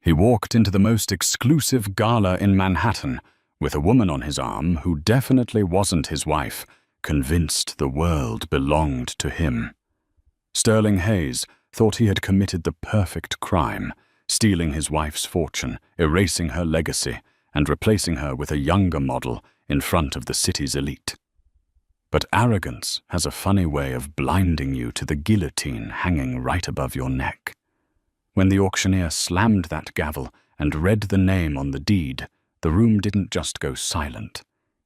He walked into the most exclusive gala in Manhattan with a woman on his arm who definitely wasn't his wife, convinced the world belonged to him. Sterling Hayes thought he had committed the perfect crime, stealing his wife's fortune, erasing her legacy, and replacing her with a younger model in front of the city's elite. But arrogance has a funny way of blinding you to the guillotine hanging right above your neck. When the auctioneer slammed that gavel and read the name on the deed, the room didn't just go silent.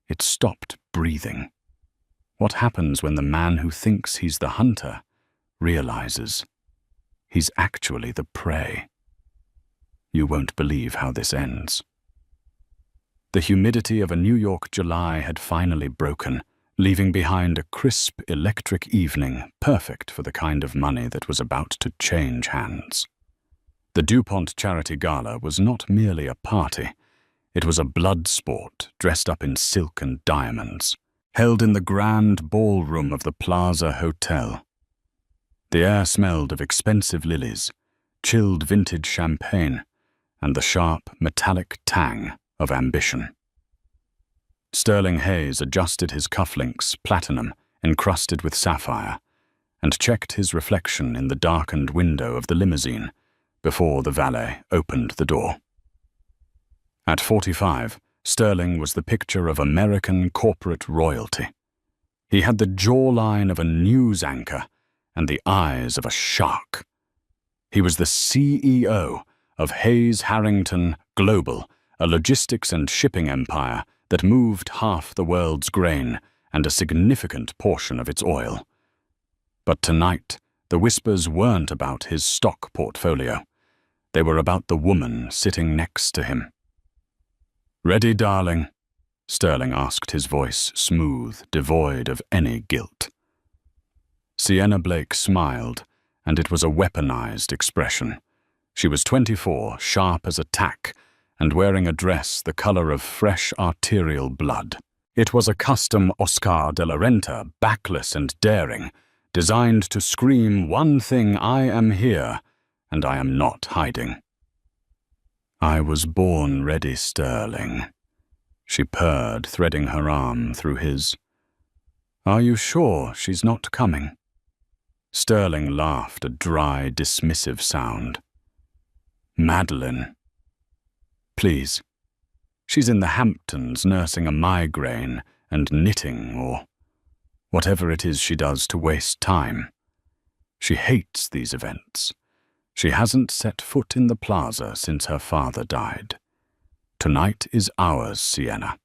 It stopped breathing. What happens when the man who thinks he's the hunter realizes he's actually the prey? You won't believe how this ends. The humidity of a New York July had finally broken, leaving behind a crisp, electric evening perfect for the kind of money that was about to change hands. The DuPont Charity Gala was not merely a party. It was a blood sport dressed up in silk and diamonds, held in the grand ballroom of the Plaza Hotel. The air smelled of expensive lilies, chilled vintage champagne, and the sharp, metallic tang of ambition. Sterling Hayes adjusted his cufflinks, platinum, encrusted with sapphire, and checked his reflection in the darkened window of the limousine before the valet opened the door. At 45, Sterling was the picture of American corporate royalty. He had the jawline of a news anchor and the eyes of a shark. He was the CEO of Hayes Harrington Global, a logistics and shipping empire that moved half the world's grain and a significant portion of its oil. But tonight, the whispers weren't about his stock portfolio. They were about the woman sitting next to him. "Ready, darling?" Sterling asked, his voice smooth, devoid of any guilt. Sienna Blake smiled, and it was a weaponized expression. She was 24, sharp as a tack, and wearing a dress the color of fresh arterial blood. It was a custom Oscar de la Renta, backless and daring, designed to scream one thing: I am here, and I am not hiding. "I was born ready, Sterling," she purred, threading her arm through his. "Are you sure she's not coming?" Sterling laughed, a dry, dismissive sound. "Madeline. Please. She's in the Hamptons nursing a migraine and knitting, or whatever it is she does to waste time. She hates these events. She hasn't set foot in the plaza since her father died. Tonight is ours, Sienna.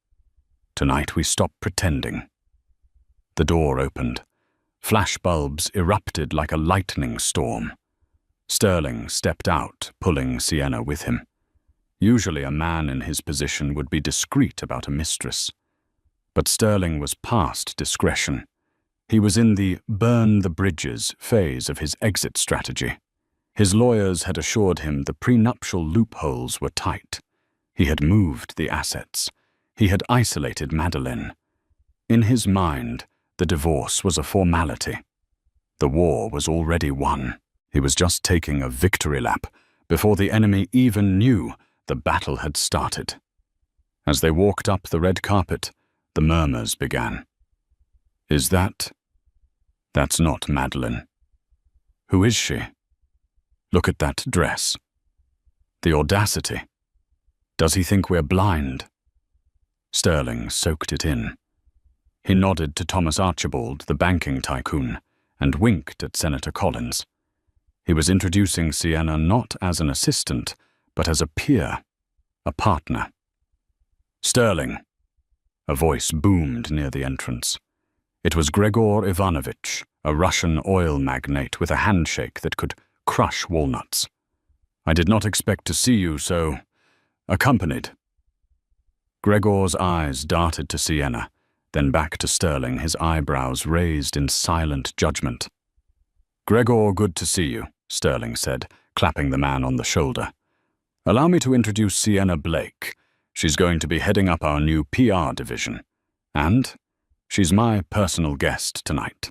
Tonight we stop pretending." The door opened. Flashbulbs erupted like a lightning storm. Sterling stepped out, pulling Sienna with him. Usually a man in his position would be discreet about a mistress. But Sterling was past discretion. He was in the burn the bridges phase of his exit strategy. His lawyers had assured him the prenuptial loopholes were tight. He had moved the assets. He had isolated Madeline. In his mind, the divorce was a formality. The war was already won. He was just taking a victory lap before the enemy even knew the battle had started. As they walked up the red carpet, the murmurs began. That's not Madeline. Who is she? Look at that dress. The audacity. Does he think we're blind?" Sterling soaked it in. He nodded to Thomas Archibald, the banking tycoon, and winked at Senator Collins. He was introducing Sienna not as an assistant, but as a peer, a partner. "Sterling," a voice boomed near the entrance. It was Gregor Ivanovich, a Russian oil magnate with a handshake that could crush walnuts. "I did not expect to see you so accompanied." Gregor's eyes darted to Sienna, then back to Sterling, his eyebrows raised in silent judgment. "Gregor, good to see you," Sterling said, clapping the man on the shoulder. "Allow me to introduce Sienna Blake. She's going to be heading up our new PR division. And she's my personal guest tonight."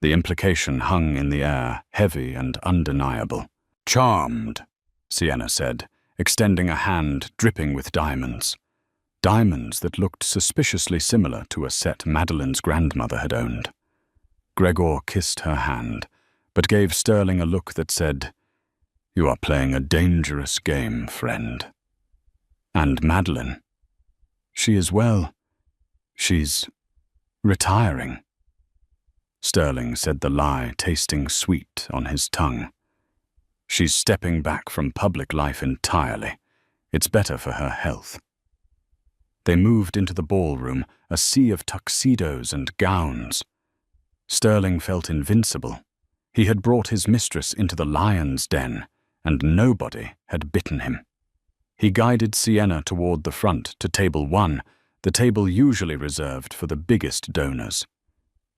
The implication hung in the air, heavy and undeniable. "Charmed," Sienna said, extending a hand dripping with diamonds. Diamonds that looked suspiciously similar to a set Madeline's grandmother had owned. Gregor kissed her hand, but gave Sterling a look that said, "You are playing a dangerous game, friend." And Madeline. She is well. She's retiring. Sterling said the lie, tasting sweet on his tongue. She's stepping back from public life entirely. It's better for her health. They moved into the ballroom, a sea of tuxedos and gowns. Sterling felt invincible. He had brought his mistress into the lion's den, and nobody had bitten him. He guided Sienna toward the front to table 1, the table usually reserved for the biggest donors.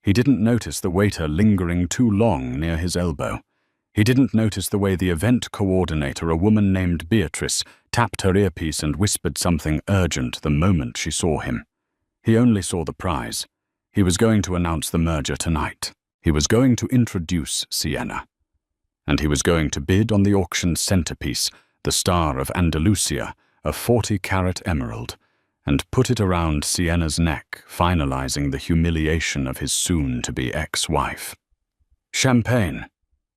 He didn't notice the waiter lingering too long near his elbow. He didn't notice the way the event coordinator, a woman named Beatrice, tapped her earpiece and whispered something urgent the moment she saw him. He only saw the prize. He was going to announce the merger tonight. He was going to introduce Sienna. And he was going to bid on the auction's centerpiece, the Star of Andalusia, a 40-carat emerald, and put it around Sienna's neck, finalizing the humiliation of his soon-to-be ex-wife. "Champagne,"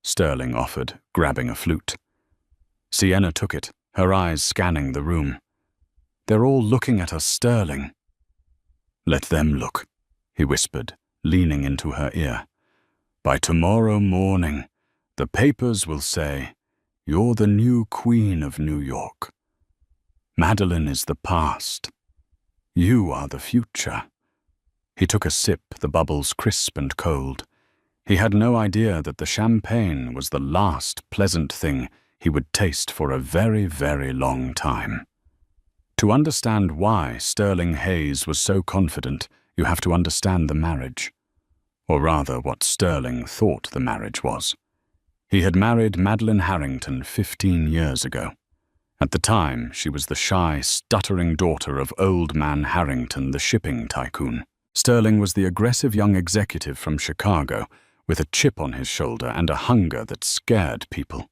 Sterling offered, grabbing a flute. Sienna took it, her eyes scanning the room. "They're all looking at us, Sterling." "Let them look," he whispered, leaning into her ear. "By tomorrow morning, the papers will say, 'You're the new Queen of New York.' Madeline is the past. You are the future." He took a sip, the bubbles crisp and cold. He had no idea that the champagne was the last pleasant thing he would taste for a very, very long time. To understand why Sterling Hayes was so confident, you have to understand the marriage. Or rather, what Sterling thought the marriage was. He had married Madeline Harrington 15 years ago. At the time, she was the shy, stuttering daughter of Old Man Harrington, the shipping tycoon. Sterling was the aggressive young executive from Chicago, with a chip on his shoulder and a hunger that scared people.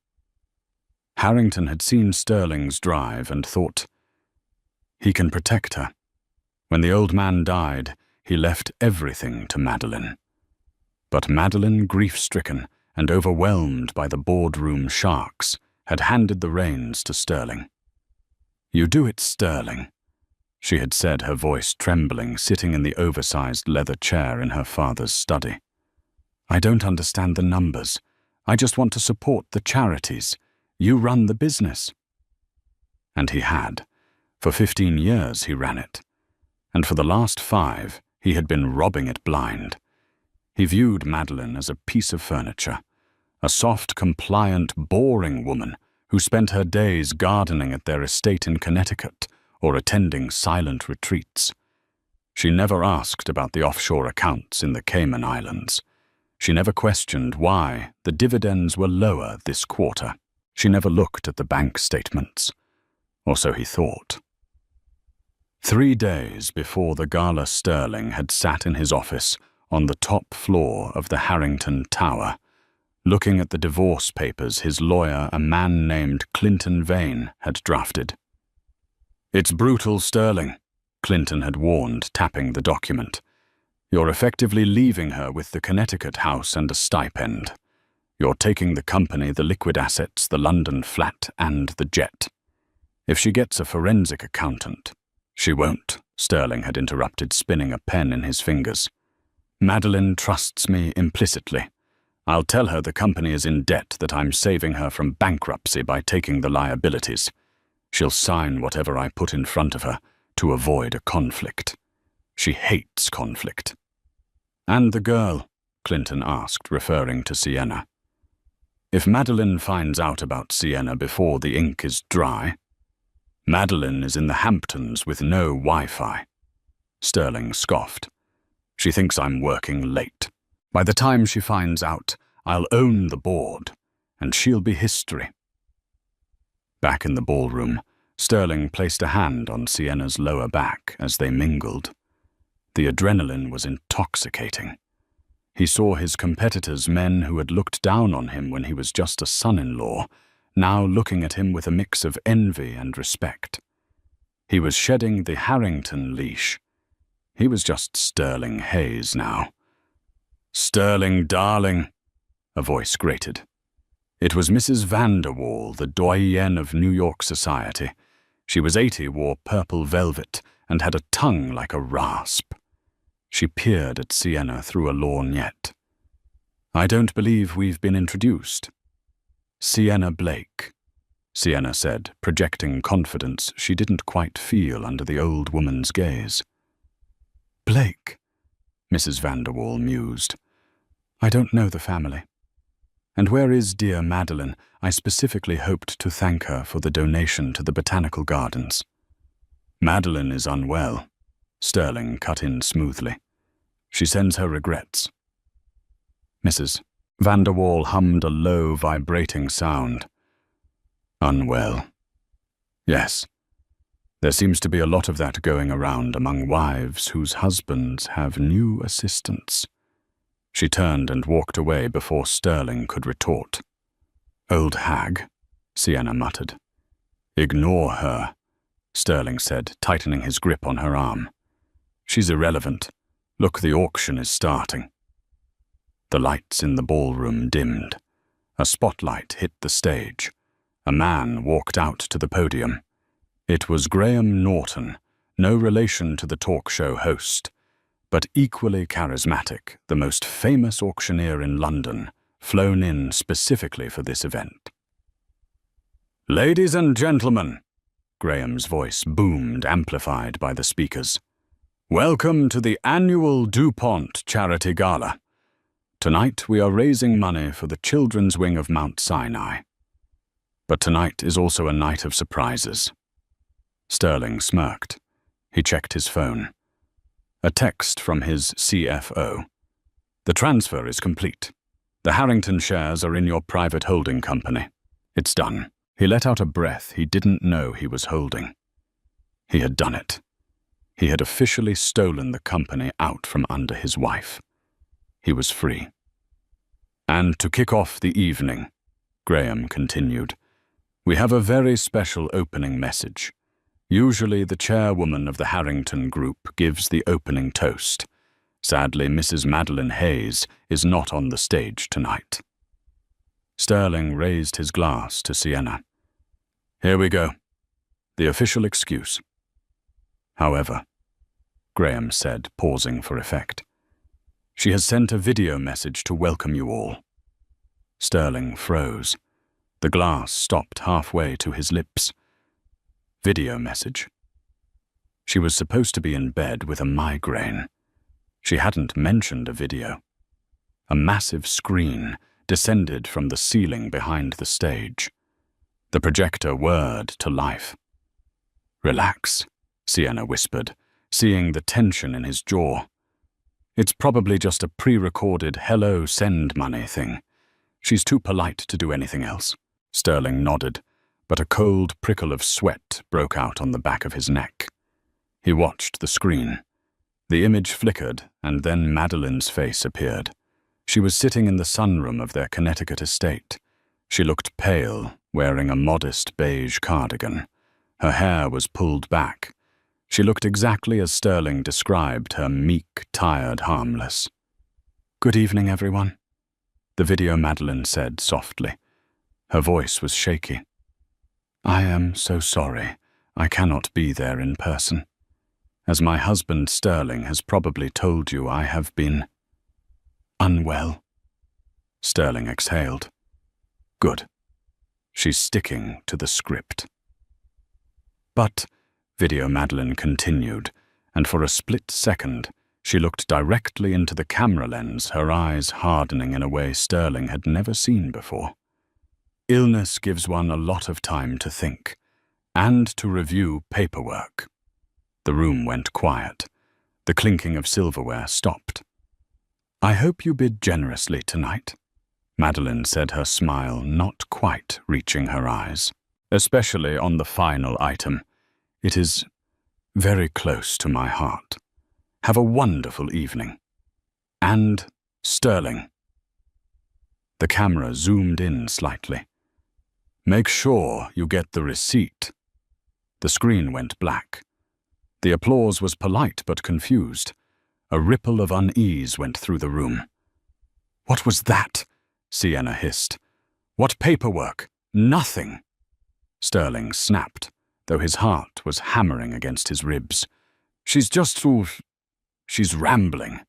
Harrington had seen Sterling's drive and thought, he can protect her. When the old man died, he left everything to Madeline. But Madeline, grief-stricken and overwhelmed by the boardroom sharks, had handed the reins to Sterling. "You do it, Sterling," she had said, her voice trembling, sitting in the oversized leather chair in her father's study. "I don't understand the numbers. I just want to support the charities. You run the business." And he had. For 15 years he ran it. And for the last 5, he had been robbing it blind. He viewed Madeline as a piece of furniture, a soft, compliant, boring woman who spent her days gardening at their estate in Connecticut or attending silent retreats. She never asked about the offshore accounts in the Cayman Islands. She never questioned why the dividends were lower this quarter. She never looked at the bank statements. Or so he thought. 3 days before the gala, Sterling had sat in his office on the top floor of the Harrington Tower, looking at the divorce papers his lawyer, a man named Clinton Vane, had drafted. "It's brutal, Sterling," Clinton had warned, tapping the document. "You're effectively leaving her with the Connecticut house and a stipend. You're taking the company, the liquid assets, the London flat, and the jet. If she gets a forensic accountant—" "She won't," Sterling had interrupted, spinning a pen in his fingers. "Madeline trusts me implicitly. I'll tell her the company is in debt, that I'm saving her from bankruptcy by taking the liabilities. She'll sign whatever I put in front of her to avoid a conflict. She hates conflict." "And the girl?" Clinton asked, referring to Sienna. "If Madeline finds out about Sienna before the ink is dry—" "Madeline is in the Hamptons with no Wi-Fi." Sterling scoffed. "She thinks I'm working late. By the time she finds out, I'll own the board, and she'll be history." Back in the ballroom, Sterling placed a hand on Sienna's lower back as they mingled. The adrenaline was intoxicating. He saw his competitors, men who had looked down on him when he was just a son-in-law, now looking at him with a mix of envy and respect. He was shedding the Harrington leash. He was just Sterling Hayes now. "Sterling, darling," a voice grated. It was Mrs. Vanderwall, the doyenne of New York society. She was 80, wore purple velvet, and had a tongue like a rasp. She peered at Sienna through a lorgnette. "I don't believe we've been introduced." "Sienna Blake," Sienna said, projecting confidence she didn't quite feel under the old woman's gaze. "Blake," Mrs. Vanderwall mused. "I don't know the family. And where is dear Madeline? I specifically hoped to thank her for the donation to the botanical gardens." "Madeline is unwell," Sterling cut in smoothly. "She sends her regrets." Mrs. Vanderwall hummed a low, vibrating sound. "Unwell. Yes. There seems to be a lot of that going around among wives whose husbands have new assistants." She turned and walked away before Sterling could retort. "Old hag," Sienna muttered. "Ignore her," Sterling said, tightening his grip on her arm. "She's irrelevant. Look, the auction is starting." The lights in the ballroom dimmed. A spotlight hit the stage. A man walked out to the podium. It was Graham Norton, no relation to the talk show host, but equally charismatic, the most famous auctioneer in London, flown in specifically for this event. "Ladies and gentlemen," Graham's voice boomed, amplified by the speakers. "Welcome to the annual DuPont Charity Gala. Tonight we are raising money for the children's wing of Mount Sinai. But tonight is also a night of surprises." Sterling smirked. He checked his phone. A text from his CFO. "The transfer is complete. The Harrington shares are in your private holding company. It's done." He let out a breath he didn't know he was holding. He had done it. He had officially stolen the company out from under his wife. He was free. "And to kick off the evening," Graham continued, "we have a very special opening message. Usually the chairwoman of the Harrington Group gives the opening toast. Sadly, Mrs. Madeline Hayes is not on the stage tonight." Sterling raised his glass to Sienna. "Here we go. The official excuse." "However," Graham said, pausing for effect, "she has sent a video message to welcome you all." Sterling froze. The glass stopped halfway to his lips. Video message. She was supposed to be in bed with a migraine. She hadn't mentioned a video. A massive screen descended from the ceiling behind the stage. The projector whirred to life. "Relax," Sienna whispered, seeing the tension in his jaw. "It's probably just a pre-recorded hello send money thing. She's too polite to do anything else." Sterling nodded, but a cold prickle of sweat broke out on the back of his neck. He watched the screen. The image flickered, and then Madeline's face appeared. She was sitting in the sunroom of their Connecticut estate. She looked pale, wearing a modest beige cardigan. Her hair was pulled back. She looked exactly as Sterling described her, meek, tired, harmless. "Good evening, everyone," the video Madeline said softly. Her voice was shaky. "I am so sorry I cannot be there in person. As my husband Sterling has probably told you, I have been unwell." Sterling exhaled. "Good. She's sticking to the script." "But," video Madeline continued, and for a split second, she looked directly into the camera lens, her eyes hardening in a way Sterling had never seen before. "Illness gives one a lot of time to think, and to review paperwork." The room went quiet. The clinking of silverware stopped. "I hope you bid generously tonight," Madeline said, her smile not quite reaching her eyes. "Especially on the final item. It is very close to my heart. Have a wonderful evening. And Sterling." The camera zoomed in slightly. Make sure you get the receipt. The screen went black. The applause was polite but confused. A ripple of unease went through the room. What was that? Sienna hissed. What paperwork? Nothing. Sterling snapped, though his heart was hammering against his ribs. She's rambling.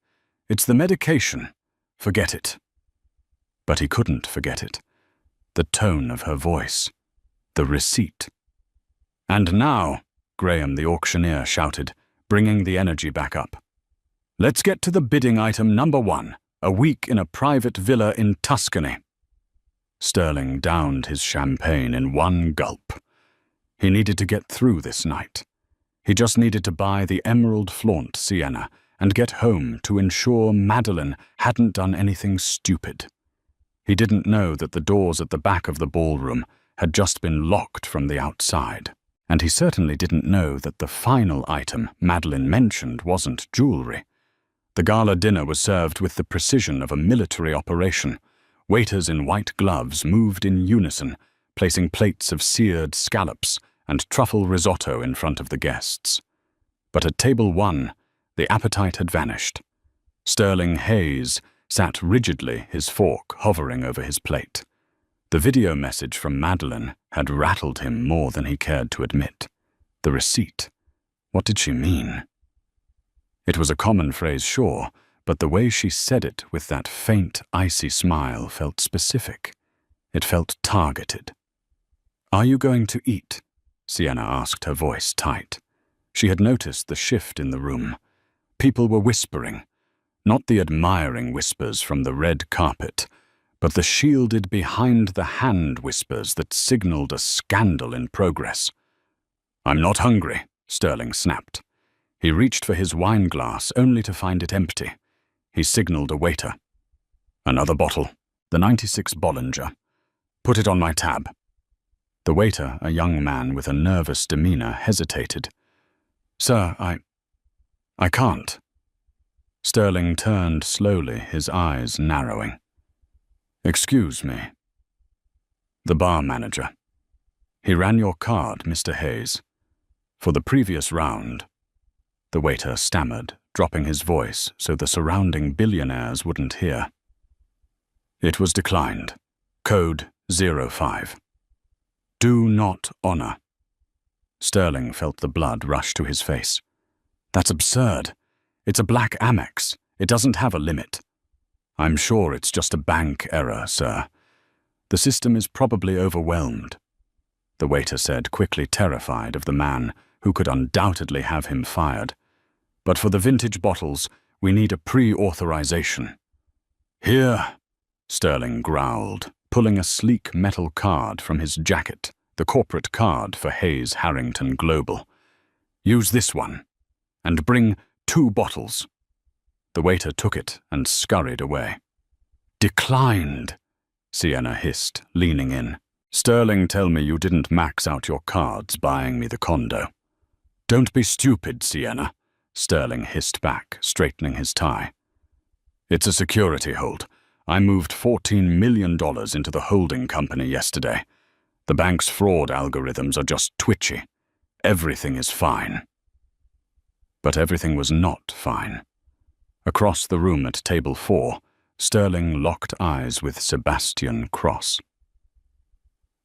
It's the medication. Forget it. But he couldn't forget it. The tone of her voice. The receipt. And now, Graham the auctioneer shouted, bringing the energy back up. Let's get to the bidding item number 1, a week in a private villa in Tuscany. Sterling downed his champagne in one gulp. He needed to get through this night. He just needed to buy the emerald flaunt Sienna and get home to ensure Madeline hadn't done anything stupid. He didn't know that the doors at the back of the ballroom had just been locked from the outside, and he certainly didn't know that the final item Madeline mentioned wasn't jewelry. The gala dinner was served with the precision of a military operation. Waiters in white gloves moved in unison, placing plates of seared scallops and truffle risotto in front of the guests. But at table 1, the appetite had vanished. Sterling Hayes sat rigidly, his fork hovering over his plate. The video message from Madeline had rattled him more than he cared to admit. The receipt. What did she mean? It was a common phrase, sure, but the way she said it with that faint, icy smile felt specific. It felt targeted. Are you going to eat? Sienna asked, her voice tight. She had noticed the shift in the room. People were whispering. Not the admiring whispers from the red carpet, but the shielded behind-the-hand whispers that signaled a scandal in progress. I'm not hungry, Sterling snapped. He reached for his wine glass only to find it empty. He signaled a waiter. Another bottle, the 96 Bollinger. Put it on my tab. The waiter, a young man with a nervous demeanor, hesitated. Sir, I can't. Sterling turned slowly, his eyes narrowing. Excuse me. The bar manager. He ran your card, Mr. Hayes. For the previous round. The waiter stammered, dropping his voice so the surrounding billionaires wouldn't hear. It was declined. Code 05. Do not honor. Sterling felt the blood rush to his face. That's absurd. It's a black Amex. It doesn't have a limit. I'm sure it's just a bank error, sir. The system is probably overwhelmed. The waiter said, quickly terrified of the man who could undoubtedly have him fired. But for the vintage bottles, we need a pre-authorization. Here, Sterling growled, pulling a sleek metal card from his jacket, the corporate card for Hayes Harrington Global. Use this one, and bring 2 bottles. The waiter took it and scurried away. Declined, Sienna hissed, leaning in. Sterling, tell me you didn't max out your cards buying me the condo. Don't be stupid, Sienna, Sterling hissed back, straightening his tie. It's a security hold. I moved $14 million into the holding company yesterday. The bank's fraud algorithms are just twitchy. Everything is fine. But everything was not fine. Across the room at table 4, Sterling locked eyes with Sebastian Cross.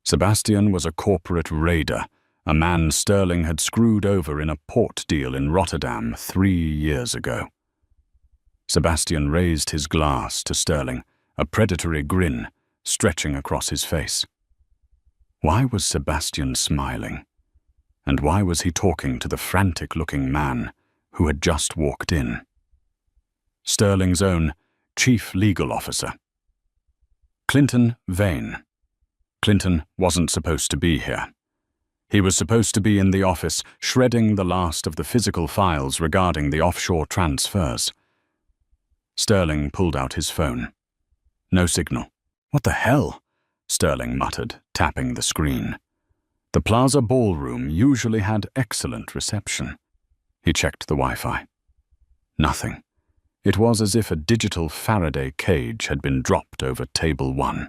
Sebastian was a corporate raider, a man Sterling had screwed over in a port deal in Rotterdam 3 years ago. Sebastian raised his glass to Sterling, a predatory grin stretching across his face. Why was Sebastian smiling? And why was he talking to the frantic-looking man who had just walked in? Sterling's own chief legal officer. Clinton Vane. Clinton wasn't supposed to be here. He was supposed to be in the office shredding the last of the physical files regarding the offshore transfers. Sterling pulled out his phone. No signal. What the hell? Sterling muttered, tapping the screen. The Plaza Ballroom usually had excellent reception. He checked the Wi-Fi. Nothing. It was as if a digital Faraday cage had been dropped over table 1.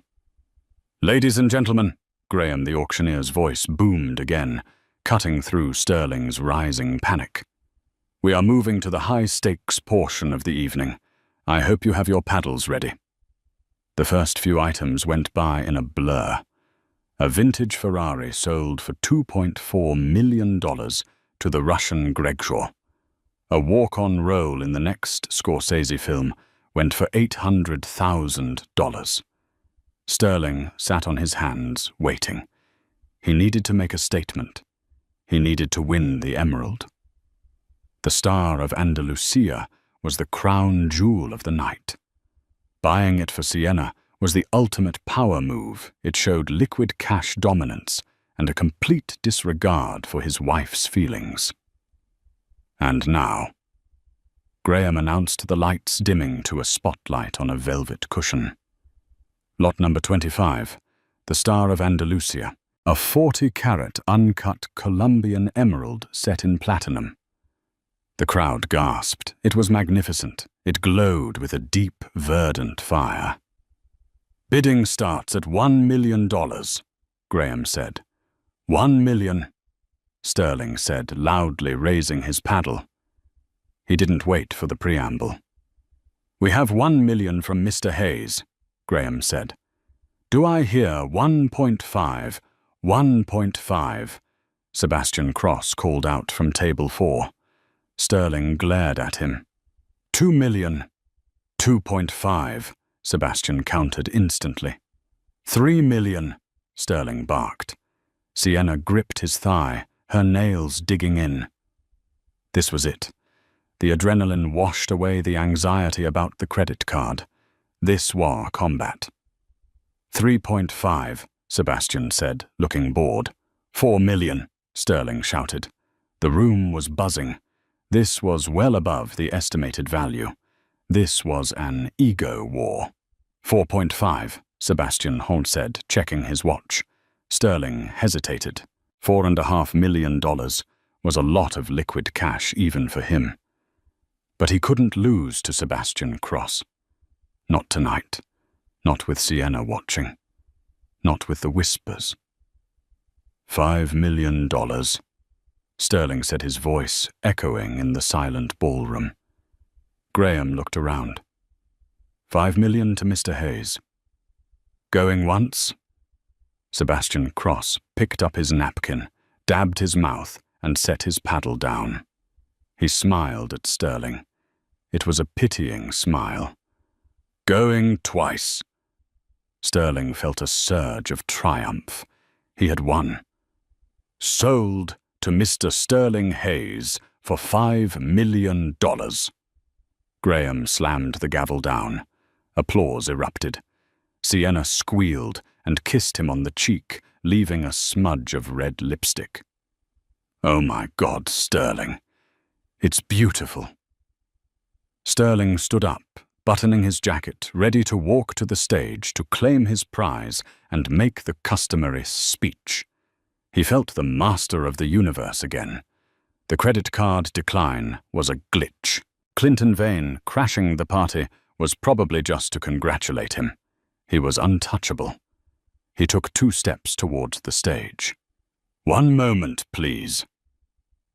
Ladies and gentlemen, Graham the auctioneer's voice boomed again, cutting through Sterling's rising panic. "We are moving to the high-stakes portion of the evening. I hope you have your paddles ready." The first few items went by in a blur. A vintage Ferrari sold for $2.4 million to the Russian Gregshaw. A walk-on role in the next Scorsese film went for $800,000. Sterling sat on his hands, waiting. He needed to make a statement. He needed to win the emerald. The Star of Andalusia was the crown jewel of the night. Buying it for Sienna was the ultimate power move. It showed liquid cash dominance and a complete disregard for his wife's feelings. And now, Graham announced, the lights dimming to a spotlight on a velvet cushion. Lot number 25, the Star of Andalusia, a 40-carat uncut Colombian emerald set in platinum. The crowd gasped. It was magnificent. It glowed with a deep, verdant fire. "Bidding starts at $1 million, Graham said. $1 million, Sterling said, loudly raising his paddle. He didn't wait for the preamble. "We have $1 million from Mr. Hayes," Graham said. "Do I hear 1.5? 1.5, Sebastian Cross called out from table 4. Sterling glared at him. $2 million. 2.5, Sebastian countered instantly. $3 million, Sterling barked. Sienna gripped his thigh, her nails digging in. This was it. The adrenaline washed away the anxiety about the credit card. This war combat. 3.5, Sebastian said, looking bored. 4 million, Sterling shouted. The room was buzzing. This was well above the estimated value. This was an ego war. 4.5, Sebastian Holt said, checking his watch. Sterling hesitated. $4.5 million was a lot of liquid cash even for him. But he couldn't lose to Sebastian Cross. Not tonight. Not with Sienna watching. Not with the whispers. $5 million, Sterling said, his voice echoing in the silent ballroom. Graham looked around. 5 million to Mr. Hayes. Going once? Sebastian Cross picked up his napkin, dabbed his mouth, and set his paddle down. He smiled at Sterling. It was a pitying smile. Going twice. Sterling felt a surge of triumph. He had won. Sold to Mr. Sterling Hayes for $5 million. Graham slammed the gavel down. Applause erupted. Sienna squealed and kissed him on the cheek, leaving a smudge of red lipstick. Oh my God, Sterling. It's beautiful. Sterling stood up, buttoning his jacket, ready to walk to the stage to claim his prize and make the customary speech. He felt the master of the universe again. The credit card decline was a glitch. Clinton Vane crashing the party was probably just to congratulate him. He was untouchable. He took 2 steps towards the stage. 1 moment, please.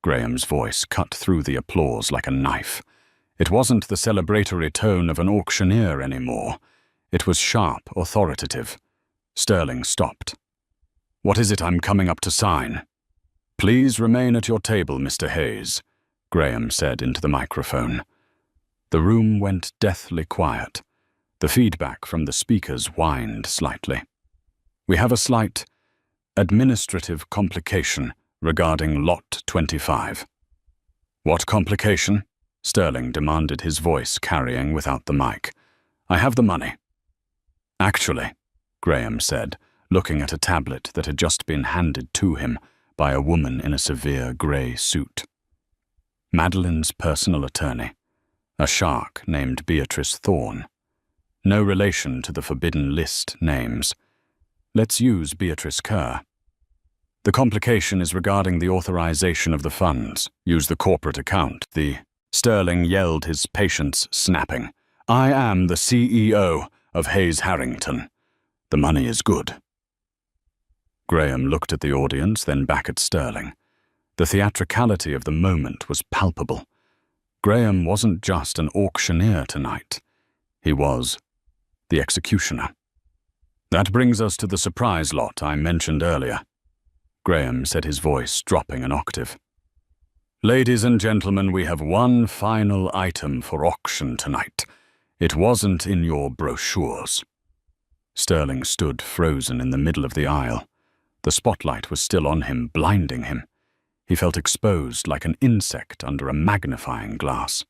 Graham's voice cut through the applause like a knife. It wasn't the celebratory tone of an auctioneer anymore. It was sharp, authoritative. Sterling stopped. What is it I'm coming up to sign? Please remain at your table, Mr. Hayes, Graham said into the microphone. The room went deathly quiet. The feedback from the speakers whined slightly. We have a slight administrative complication regarding Lot 25. What complication? Sterling demanded, his voice carrying without the mic. I have the money. Actually, Graham said, looking at a tablet that had just been handed to him by a woman in a severe grey suit. Madeline's personal attorney, a shark named Beatrice Thorne. No relation to the forbidden list names. Let's use Beatrice Kerr. The complication is regarding the authorization of the funds. Use the corporate account. Sterling yelled, his patience snapping. I am the CEO of Hayes Harrington. The money is good. Graham looked at the audience, then back at Sterling. The theatricality of the moment was palpable. Graham wasn't just an auctioneer tonight. He was the executioner. "That brings us to the surprise lot I mentioned earlier," Graham said, his voice dropping an octave. "Ladies and gentlemen, we have one final item for auction tonight. It wasn't in your brochures." Sterling stood frozen in the middle of the aisle. The spotlight was still on him, blinding him. He felt exposed like an insect under a magnifying glass.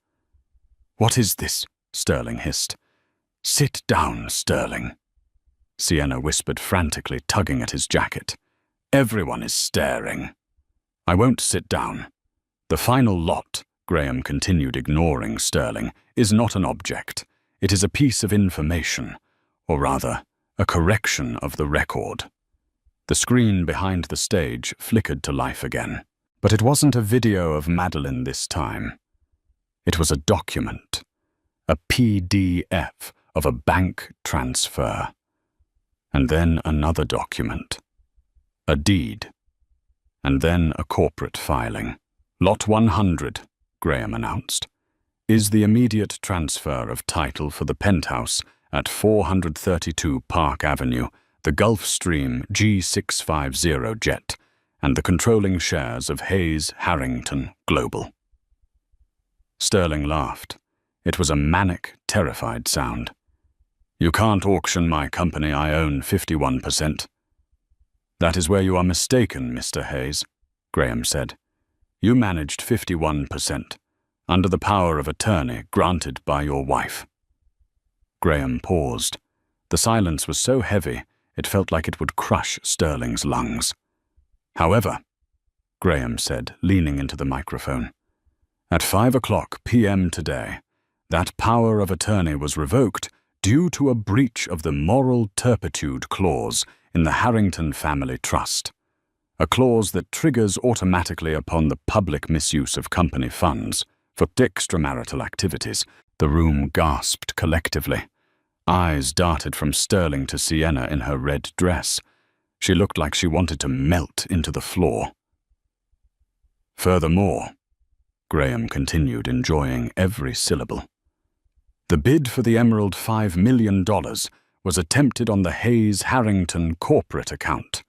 "What is this?" Sterling hissed. "Sit down, Sterling," Sienna whispered frantically, tugging at his jacket. "Everyone is staring." "I won't sit down. The final lot," Graham continued, ignoring Sterling, "is not an object. It is a piece of information, or rather, a correction of the record." The screen behind the stage flickered to life again. But it wasn't a video of Madeline this time. It was a document, a PDF of a bank transfer. And then another document, a deed, and then a corporate filing. "Lot 100, Graham announced, is the immediate transfer of title for the penthouse at 432 Park Avenue, the Gulfstream G650 jet, and the controlling shares of Hayes Harrington Global." Sterling laughed. It was a manic, terrified sound. "You can't auction my company. I own 51%. "That is where you are mistaken, Mr. Hayes," Graham said. "You managed 51%, under the power of attorney granted by your wife." Graham paused. The silence was so heavy, it felt like it would crush Sterling's lungs. "However," Graham said, leaning into the microphone, "at 5 p.m. today, that power of attorney was revoked due to a breach of the moral turpitude clause in the Harrington Family Trust, a clause that triggers automatically upon the public misuse of company funds for extramarital activities." The room gasped collectively. Eyes darted from Sterling to Sienna in her red dress. She looked like she wanted to melt into the floor. "Furthermore," Graham continued, enjoying every syllable, "the bid for the Emerald $5 million was attempted on the Hayes Harrington corporate account.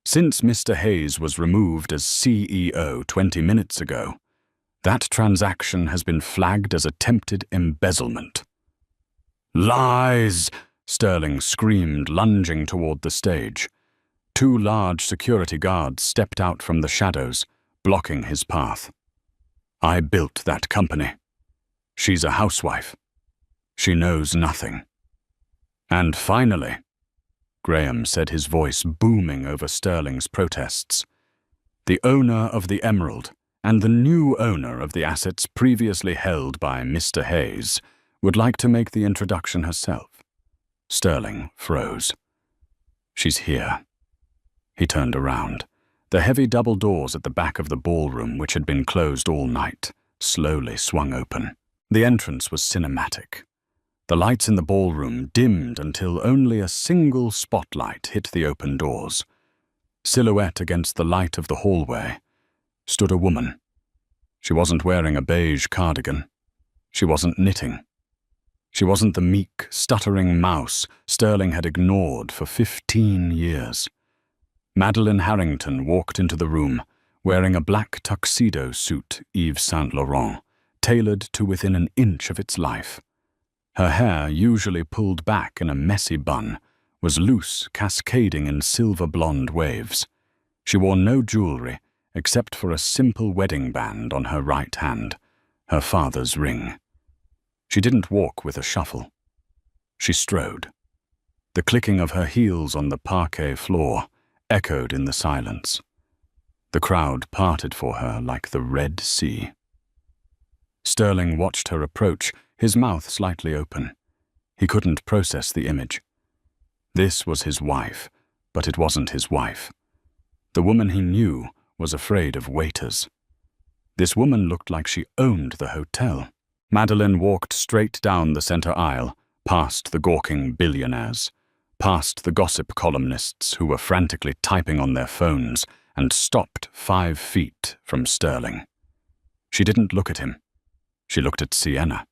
Since Mr. Hayes was removed as CEO 20 minutes ago, that transaction has been flagged as attempted embezzlement." "Lies!" Sterling screamed, lunging toward the stage. 2 large security guards stepped out from the shadows, blocking his path. "I built that company. She's a housewife. She knows nothing." "And finally," Graham said, his voice booming over Sterling's protests, "the owner of the Emerald and the new owner of the assets previously held by Mr. Hayes would like to make the introduction herself." Sterling froze. "She's here." He turned around. The heavy double doors at the back of the ballroom, which had been closed all night, slowly swung open. The entrance was cinematic. The lights in the ballroom dimmed until only a single spotlight hit the open doors. Silhouette against the light of the hallway stood a woman. She wasn't wearing a beige cardigan. She wasn't knitting. She wasn't the meek, stuttering mouse Sterling had ignored for 15 years. Madeline Harrington walked into the room, wearing a black tuxedo suit Yves Saint Laurent, tailored to within an inch of its life. Her hair, usually pulled back in a messy bun, was loose, cascading in silver blonde waves. She wore no jewelry except for a simple wedding band on her right hand, her father's ring. She didn't walk with a shuffle. She strode. The clicking of her heels on the parquet floor echoed in the silence. The crowd parted for her like the Red Sea. Sterling watched her approach, his mouth slightly open. He couldn't process the image. This was his wife, but it wasn't his wife. The woman he knew was afraid of waiters. This woman looked like she owned the hotel. Madeline walked straight down the center aisle, past the gawking billionaires. past the gossip columnists who were frantically typing on their phones, and stopped 5 feet from Sterling. She didn't look at him. She looked at Sienna.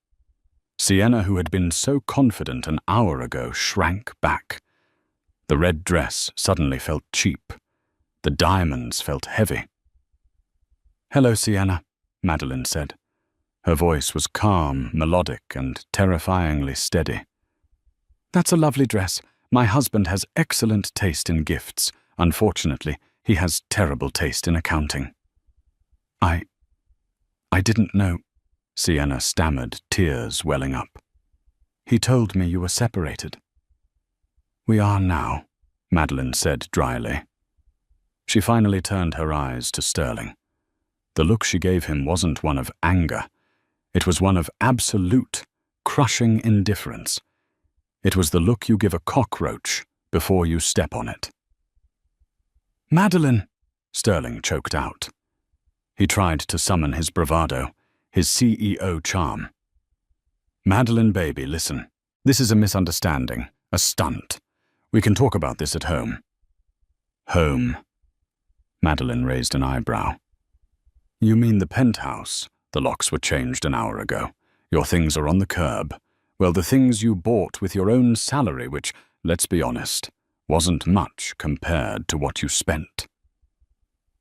Sienna, who had been so confident an hour ago, shrank back. The red dress suddenly felt cheap. The diamonds felt heavy. "Hello, Sienna," Madeline said. Her voice was calm, melodic, and terrifyingly steady. "That's a lovely dress. My husband has excellent taste in gifts. Unfortunately, he has terrible taste in accounting." I didn't know," Sienna stammered, tears welling up. "He told me you were separated." "We are now," Madeline said dryly. She finally turned her eyes to Sterling. The look she gave him wasn't one of anger. It was one of absolute, crushing indifference. It was the look you give a cockroach before you step on it. "Madeline," Sterling choked out. He tried to summon his bravado, his CEO charm. "Madeline, baby, listen. This is a misunderstanding, a stunt. We can talk about this at home." "Home?" Madeline raised an eyebrow. "You mean the penthouse? The locks were changed an hour ago. Your things are on the curb. Well, the things you bought with your own salary, which, let's be honest, wasn't much compared to what you spent."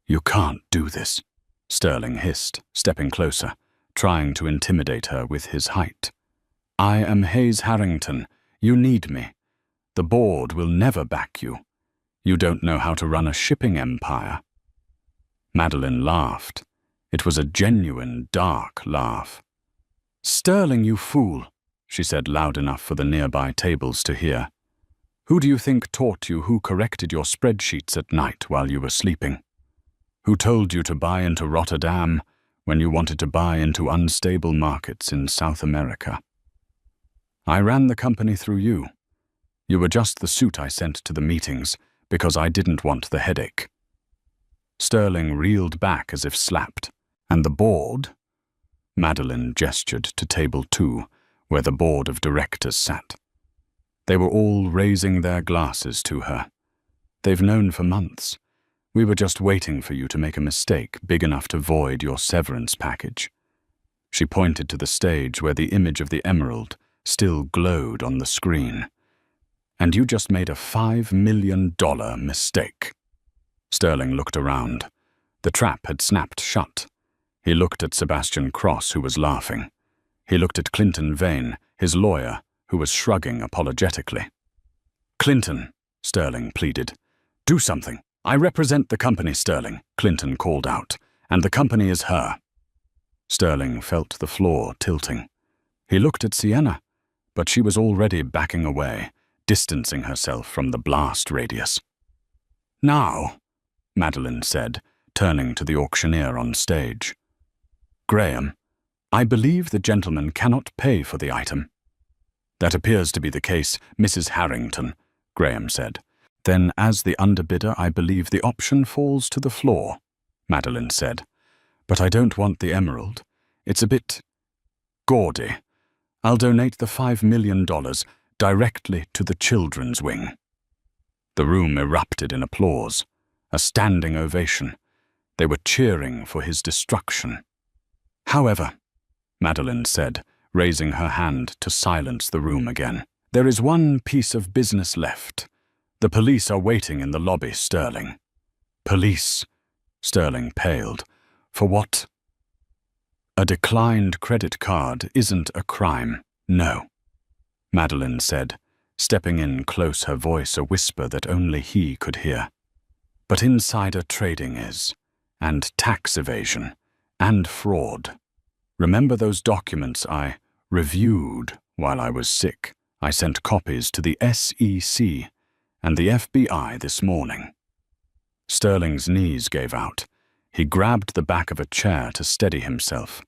"You can't do this," Sterling hissed, stepping closer, trying to intimidate her with his height. "I am Hayes Harrington. You need me. The board will never back you. You don't know how to run a shipping empire." Madeline laughed. It was a genuine, dark laugh. "Sterling, you fool," she said loud enough for the nearby tables to hear. "Who do you think taught you who corrected your spreadsheets at night while you were sleeping? Who told you to buy into Rotterdam when you wanted to buy into unstable markets in South America? I ran the company through you. You were just the suit I sent to the meetings because I didn't want the headache." Sterling reeled back as if slapped. "And the board?" Madeline gestured to table 2, where the board of directors sat. They were all raising their glasses to her. "They've known for months. We were just waiting for you to make a mistake big enough to void your severance package." She pointed to the stage where the image of the emerald still glowed on the screen. "And you just made a $5 million mistake." Sterling looked around. The trap had snapped shut. He looked at Sebastian Cross, who was laughing. He looked at Clinton Vane, his lawyer, who was shrugging apologetically. "Clinton," Sterling pleaded, "do something. I represent the company, Sterling," Clinton called out, "and the company is her." Sterling felt the floor tilting. He looked at Sienna, but she was already backing away, distancing herself from the blast radius. "Now," Madeline said, turning to the auctioneer on stage. "Graham, I believe the gentleman cannot pay for the item." "That appears to be the case, Mrs. Harrington," Graham said. "Then, as the underbidder, I believe the option falls to the floor," Madeline said. "But I don't want the emerald. It's a bit gaudy. I'll donate the $5 million directly to the children's wing." The room erupted in applause, a standing ovation. They were cheering for his destruction. "However," Madeline said, raising her hand to silence the room again, "there is one piece of business left. The police are waiting in the lobby, Sterling." "Police?" Sterling paled. "For what?" "A declined credit card isn't a crime, no," Madeline said, stepping in close, her voice a whisper that only he could hear. "But insider trading is, and tax evasion, and fraud. Remember those documents I reviewed while I was sick? I sent copies to the SEC and the FBI this morning." Sterling's knees gave out. He grabbed the back of a chair to steady himself.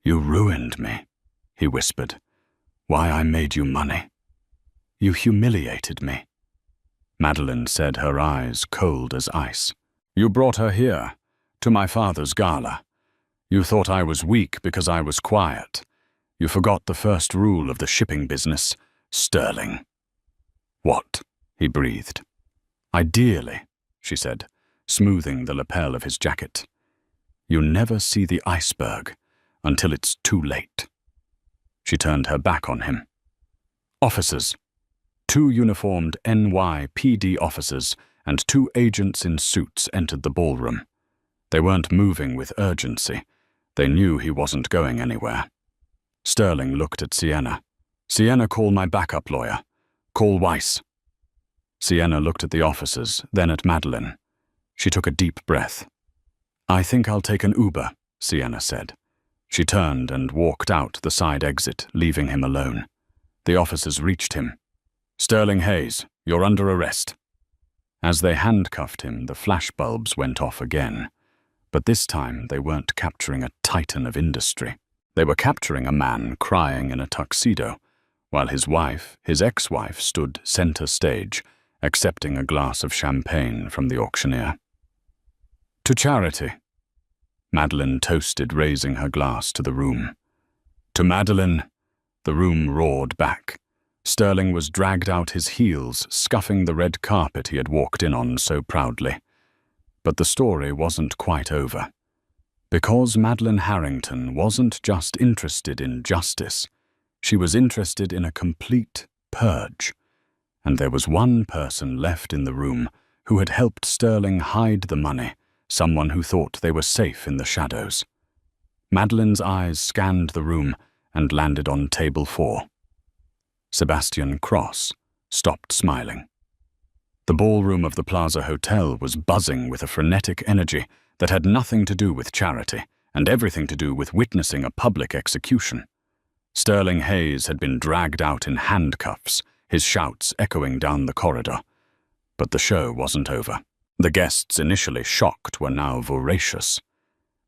"You ruined me," he whispered. "Why I made you money. You humiliated me." Madeline said, her eyes cold as ice. "You brought her here, to my father's gala. You thought I was weak because I was quiet. You forgot the first rule of the shipping business, Sterling." "What?" he breathed. Ideally, she said, smoothing the lapel of his jacket. You never see the iceberg until it's too late. She turned her back on him. Officers. 2 uniformed NYPD officers and 2 agents in suits entered the ballroom. They weren't moving with urgency. They knew he wasn't going anywhere. Sterling looked at Sienna. Sienna, call my backup lawyer. Call Weiss. Sienna looked at the officers, then at Madeline. She took a deep breath. I think I'll take an Uber, Sienna said. She turned and walked out the side exit, leaving him alone. The officers reached him. Sterling Hayes, you're under arrest. As they handcuffed him, the flashbulbs went off again. But this time they weren't capturing a titan of industry. They were capturing a man crying in a tuxedo, while his wife, his ex-wife, stood center stage, accepting a glass of champagne from the auctioneer. To charity. Madeline toasted, raising her glass to the room. To Madeline, the room roared back. Sterling was dragged out his heels, scuffing the red carpet he had walked in on so proudly. But the story wasn't quite over. Because Madeline Harrington wasn't just interested in justice, she was interested in a complete purge. And there was one person left in the room who had helped Sterling hide the money, someone who thought they were safe in the shadows. Madeline's eyes scanned the room and landed on table 4. Sebastian Cross stopped smiling. The ballroom of the Plaza Hotel was buzzing with a frenetic energy that had nothing to do with charity and everything to do with witnessing a public execution. Sterling Hayes had been dragged out in handcuffs, his shouts echoing down the corridor. But the show wasn't over. The guests, initially shocked, were now voracious.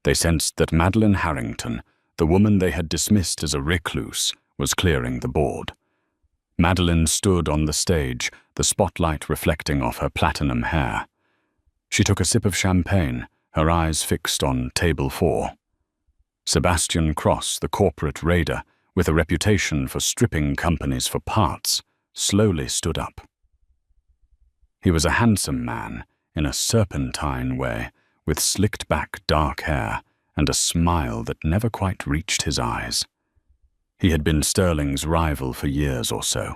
They sensed that Madeline Harrington, the woman they had dismissed as a recluse, was clearing the board. Madeline stood on the stage, the spotlight reflecting off her platinum hair. She took a sip of champagne, her eyes fixed on table 4. Sebastian Cross, the corporate raider, with a reputation for stripping companies for parts, slowly stood up. He was a handsome man, in a serpentine way, with slicked-back dark hair and a smile that never quite reached his eyes. He had been Sterling's rival for years or so,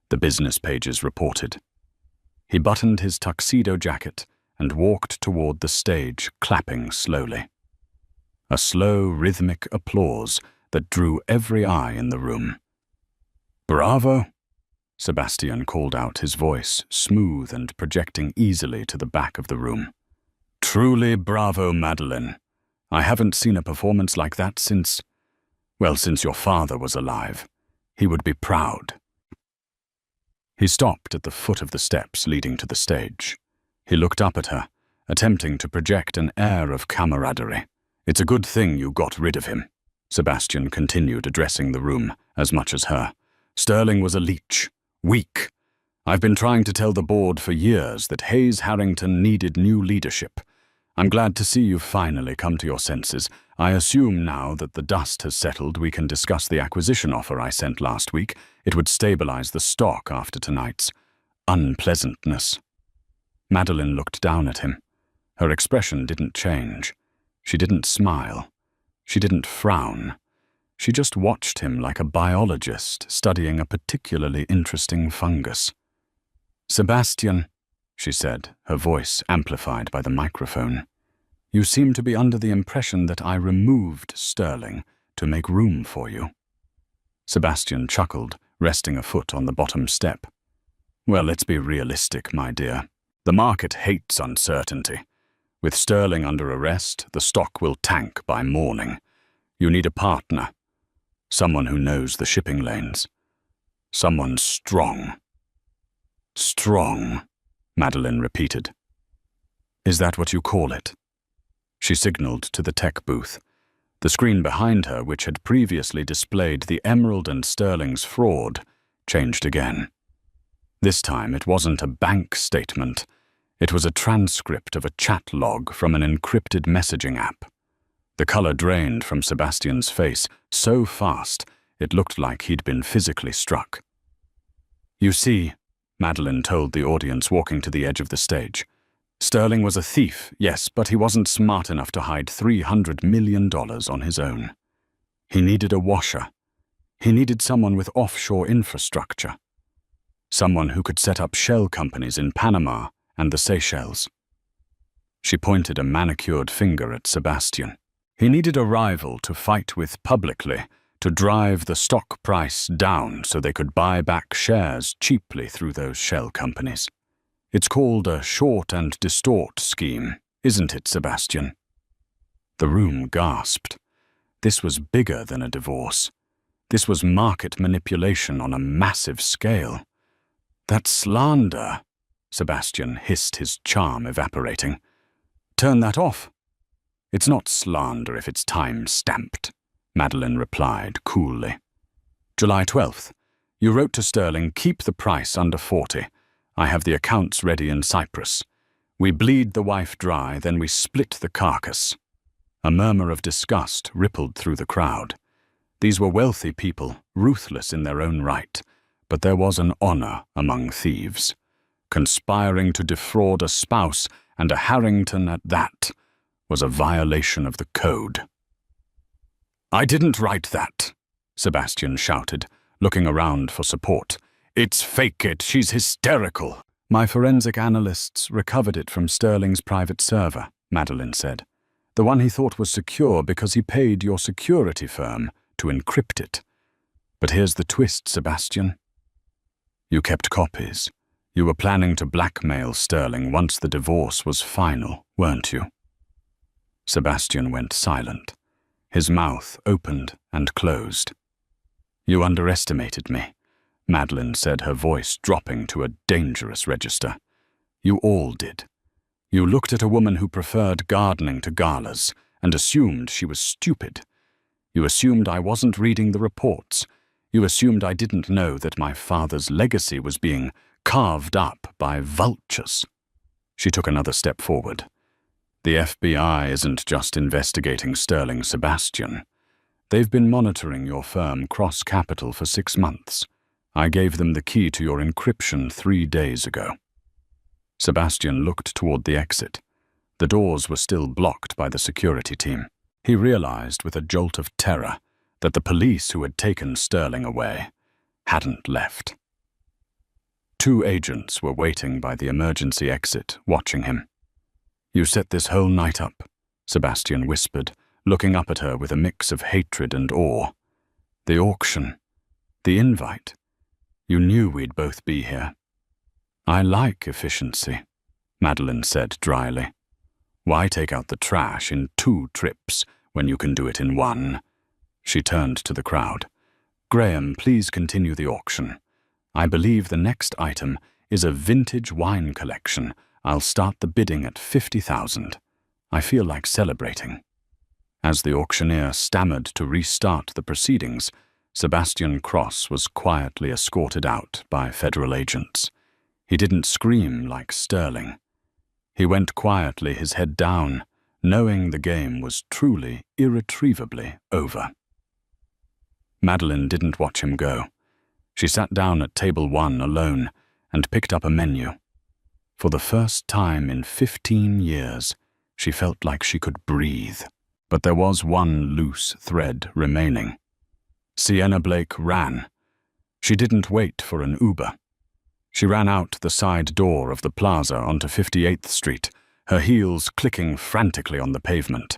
the business pages reported. He buttoned his tuxedo jacket and walked toward the stage, clapping slowly. A slow, rhythmic applause that drew every eye in the room. "Bravo!" Sebastian called out, his voice smooth and projecting easily to the back of the room. "Truly bravo, Madeline. I haven't seen a performance like that since your father was alive. He would be proud." He stopped at the foot of the steps leading to the stage. He looked up at her, attempting to project an air of camaraderie. "It's a good thing you got rid of him," Sebastian continued, addressing the room as much as her. "Sterling was a leech. Weak. I've been trying to tell the board for years that Hayes Harrington needed new leadership. I'm glad to see you've finally come to your senses. I assume now that the dust has settled, we can discuss the acquisition offer I sent last week. It would stabilize the stock after tonight's unpleasantness." Madeline looked down at him. Her expression didn't change. She didn't smile. She didn't frown. She just watched him like a biologist studying a particularly interesting fungus. "Sebastian," she said, her voice amplified by the microphone, "you seem to be under the impression that I removed Sterling to make room for you." Sebastian chuckled, resting a foot on the bottom step. "Well, let's be realistic, my dear. The market hates uncertainty. With Sterling under arrest, the stock will tank by morning. You need a partner. Someone who knows the shipping lanes. Someone strong." "Strong," Madeline repeated. "Is that what you call it?" She signaled to the tech booth. The screen behind her, which had previously displayed the Emerald and Sterling's fraud, changed again. This time it wasn't a bank statement. It was a transcript of a chat log from an encrypted messaging app. The color drained from Sebastian's face so fast it looked like he'd been physically struck. "You see," Madeline told the audience walking to the edge of the stage. Sterling was a thief, yes, but he wasn't smart enough to hide $300 million on his own. He needed a washer. He needed someone with offshore infrastructure. Someone who could set up shell companies in Panama and the Seychelles. She pointed a manicured finger at Sebastian. He needed a rival to fight with publicly, to drive the stock price down so they could buy back shares cheaply through those shell companies. It's called a short and distort scheme, isn't it, Sebastian? The room gasped. This was bigger than a divorce. This was market manipulation on a massive scale. That's slander, Sebastian hissed, his charm evaporating. Turn that off. It's not slander if it's time-stamped, Madeline replied coolly. July 12th. You wrote to Sterling, keep the price under 40. I have the accounts ready in Cyprus. We bleed the wife dry, then we split the carcass. A murmur of disgust rippled through the crowd. These were wealthy people, ruthless in their own right, but there was an honor among thieves. Conspiring to defraud a spouse, and a Harrington at that, was a violation of the code. I didn't write that, Sebastian shouted, looking around for support. It's fake it, she's hysterical. My forensic analysts recovered it from Sterling's private server, Madeline said. The one he thought was secure because he paid your security firm to encrypt it. But here's the twist, Sebastian. You kept copies. You were planning to blackmail Sterling once the divorce was final, weren't you? Sebastian went silent. His mouth opened and closed. You underestimated me, Madeline said, her voice dropping to a dangerous register. You all did. You looked at a woman who preferred gardening to galas and assumed she was stupid. You assumed I wasn't reading the reports. You assumed I didn't know that my father's legacy was being carved up by vultures. She took another step forward. The FBI isn't just investigating Sterling, Sebastian. They've been monitoring your firm Cross Capital for 6 months. I gave them the key to your encryption 3 days ago. Sebastian looked toward the exit. The doors were still blocked by the security team. He realized with a jolt of terror that the police who had taken Sterling away hadn't left. 2 agents were waiting by the emergency exit, watching him. You set this whole night up, Sebastian whispered, looking up at her with a mix of hatred and awe. The auction, the invite. You knew we'd both be here. I like efficiency, Madeline said dryly. Why take out the trash in 2 trips when you can do it in 1? She turned to the crowd. Graham, please continue the auction. I believe the next item is a vintage wine collection. I'll start the bidding at 50,000. I feel like celebrating. As the auctioneer stammered to restart the proceedings, Sebastian Cross was quietly escorted out by federal agents. He didn't scream like Sterling. He went quietly, his head down, knowing the game was truly, irretrievably over. Madeline didn't watch him go. She sat down at table 1 alone and picked up a menu. For the first time in 15 years, she felt like she could breathe. But there was one loose thread remaining. Sienna Blake ran. She didn't wait for an Uber. She ran out the side door of the plaza onto 58th Street, her heels clicking frantically on the pavement.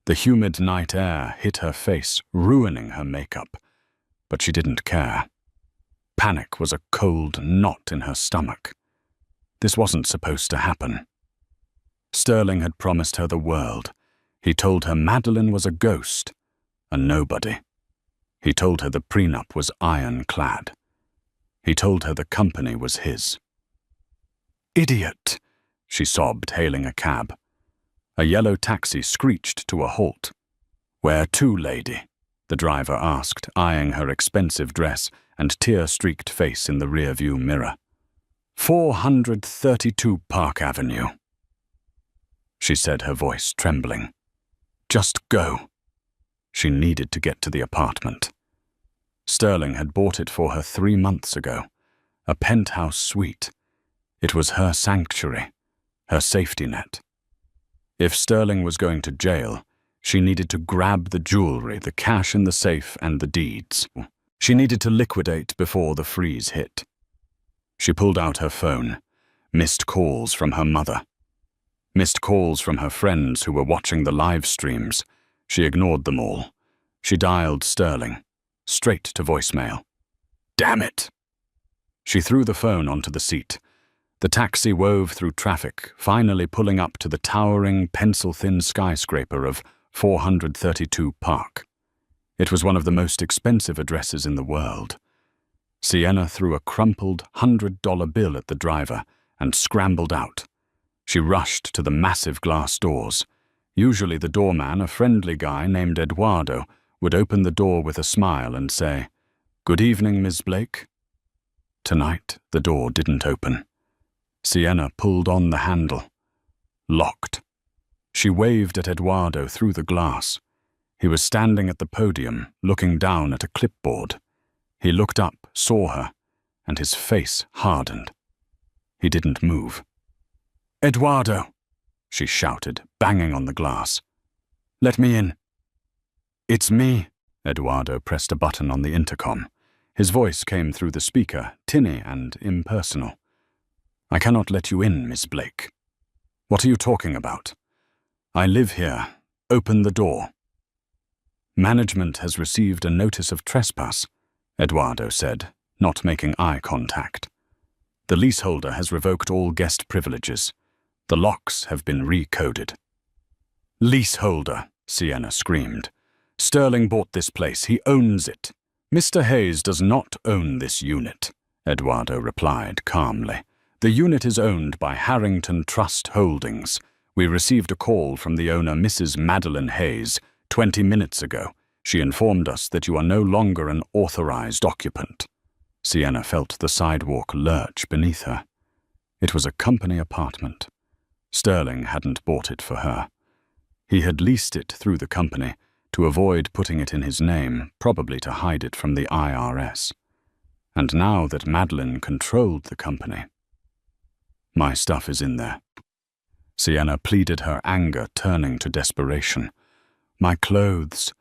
The humid night air hit her face, ruining her makeup. But she didn't care. Panic was a cold knot in her stomach. This wasn't supposed to happen. Sterling had promised her the world. He told her Madeline was a ghost, a nobody. He told her the prenup was ironclad. He told her the company was his. Idiot, she sobbed, hailing a cab. A yellow taxi screeched to a halt. Where to, lady? The driver asked, eyeing her expensive dress and tear-streaked face in the rear-view mirror. 432 Park Avenue, she said, her voice trembling. Just go. She needed to get to the apartment. Sterling had bought it for her 3 months ago, a penthouse suite. It was her sanctuary, her safety net. If Sterling was going to jail, she needed to grab the jewelry, the cash in the safe, and the deeds. She needed to liquidate before the freeze hit. She pulled out her phone. Missed calls from her mother. Missed calls from her friends who were watching the live streams. She ignored them all. She dialed Sterling, straight to voicemail. Damn it! She threw the phone onto the seat. The taxi wove through traffic, finally pulling up to the towering, pencil-thin skyscraper of 432 Park. It was one of the most expensive addresses in the world. Sienna threw a crumpled $100 bill at the driver and scrambled out. She rushed to the massive glass doors. Usually the doorman, a friendly guy named Eduardo, would open the door with a smile and say, "Good evening, Miss Blake." Tonight, the door didn't open. Sienna pulled on the handle. Locked. She waved at Eduardo through the glass. He was standing at the podium, looking down at a clipboard. He looked up, saw her, and his face hardened. He didn't move. "Eduardo!" she shouted, banging on the glass. "Let me in." "It's me." Eduardo pressed a button on the intercom. His voice came through the speaker, tinny and impersonal. "I cannot let you in, Miss Blake." "What are you talking about?" "I live here. Open the door." "Management has received a notice of trespass," Eduardo said, not making eye contact. "The leaseholder has revoked all guest privileges. The locks have been recoded." "Leaseholder," Sienna screamed. "Sterling bought this place. He owns it." "Mr. Hayes does not own this unit," Eduardo replied calmly. "The unit is owned by Harrington Trust Holdings. We received a call from the owner, Mrs. Madeline Hayes, 20 minutes ago. She informed us that you are no longer an authorized occupant." Sienna felt the sidewalk lurch beneath her. It was a company apartment. Sterling hadn't bought it for her. He had leased it through the company to avoid putting it in his name, probably to hide it from the IRS. And now that Madeline controlled the company... "My stuff is in there." Sienna pleaded, her anger turning to desperation. "My clothes,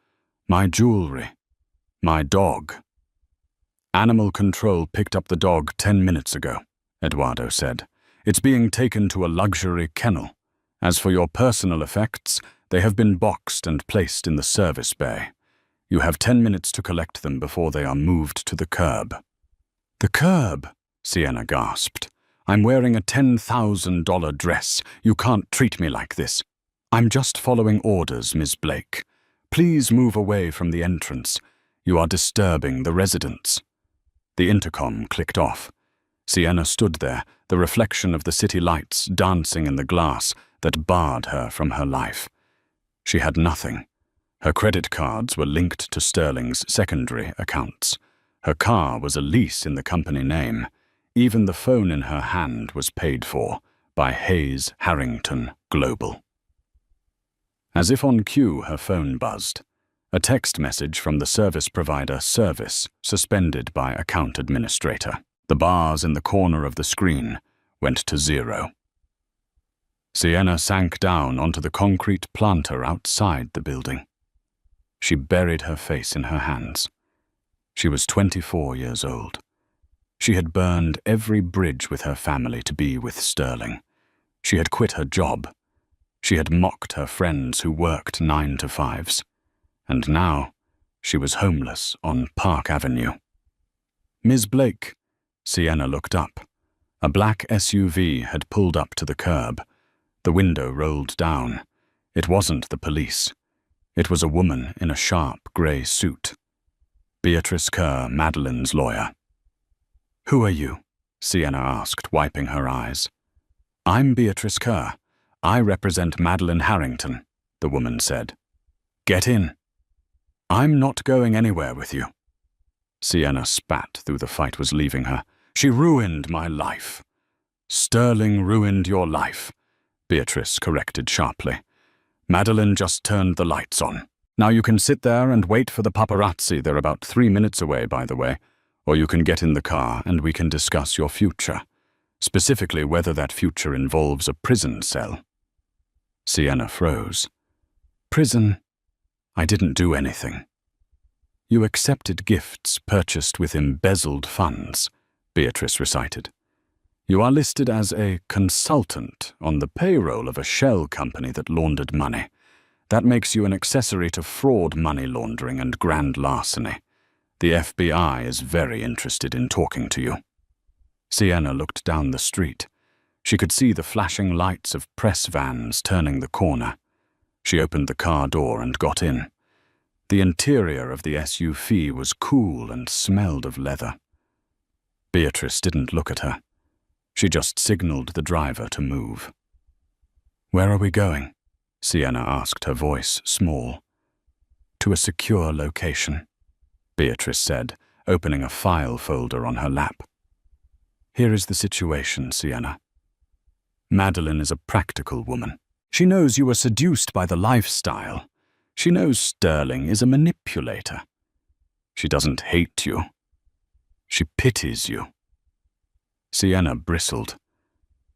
my jewelry, my dog." "Animal control picked up the dog 10 minutes ago," Eduardo said. "It's being taken to a luxury kennel. As for your personal effects, they have been boxed and placed in the service bay. You have 10 minutes to collect them before they are moved to the curb." "The curb?" Sienna gasped. "I'm wearing a $10,000 dress. You can't treat me like this." "I'm just following orders, Miss Blake. Please move away from the entrance. You are disturbing the residents." The intercom clicked off. Sienna stood there, the reflection of the city lights dancing in the glass that barred her from her life. She had nothing. Her credit cards were linked to Sterling's secondary accounts. Her car was a lease in the company name. Even the phone in her hand was paid for by Hayes Harrington Global. As if on cue, her phone buzzed. A text message from the service provider Service, suspended by account administrator. The bars in the corner of the screen went to 0. Sienna sank down onto the concrete planter outside the building. She buried her face in her hands. She was 24 years old. She had burned every bridge with her family to be with Sterling. She had quit her job. She had mocked her friends who worked 9 to 5s. And now, she was homeless on Park Avenue. "Ms. Blake," Sienna looked up. A black SUV had pulled up to the curb. The window rolled down. It wasn't the police. It was a woman in a sharp grey suit. Beatrice Kerr, Madeline's lawyer. "Who are you?" Sienna asked, wiping her eyes. "I'm Beatrice Kerr. I represent Madeline Harrington," the woman said. "Get in." "I'm not going anywhere with you." Sienna spat through the fight was leaving her. "She ruined my life." "Sterling ruined your life," Beatrice corrected sharply. "Madeline just turned the lights on. Now you can sit there and wait for the paparazzi. They're about 3 minutes away, by the way. Or you can get in the car and we can discuss your future, specifically whether that future involves a prison cell. Sienna froze. Prison? I didn't do anything. You accepted gifts purchased with embezzled funds, Beatrice recited. You are listed as a consultant on the payroll of a shell company that laundered money. That makes you an accessory to fraud, money laundering, and grand larceny. The FBI is very interested in talking to you. Sienna looked down the street. She could see the flashing lights of press vans turning the corner. She opened the car door and got in. The interior of the SUV was cool and smelled of leather. Beatrice didn't look at her. She just signaled the driver to move. Where are we going? Sienna asked, her voice small. To a secure location, Beatrice said, opening a file folder on her lap. Here is the situation, Sienna. Madeline is a practical woman. She knows you are seduced by the lifestyle. She knows Sterling is a manipulator. She doesn't hate you. She pities you. Sienna bristled.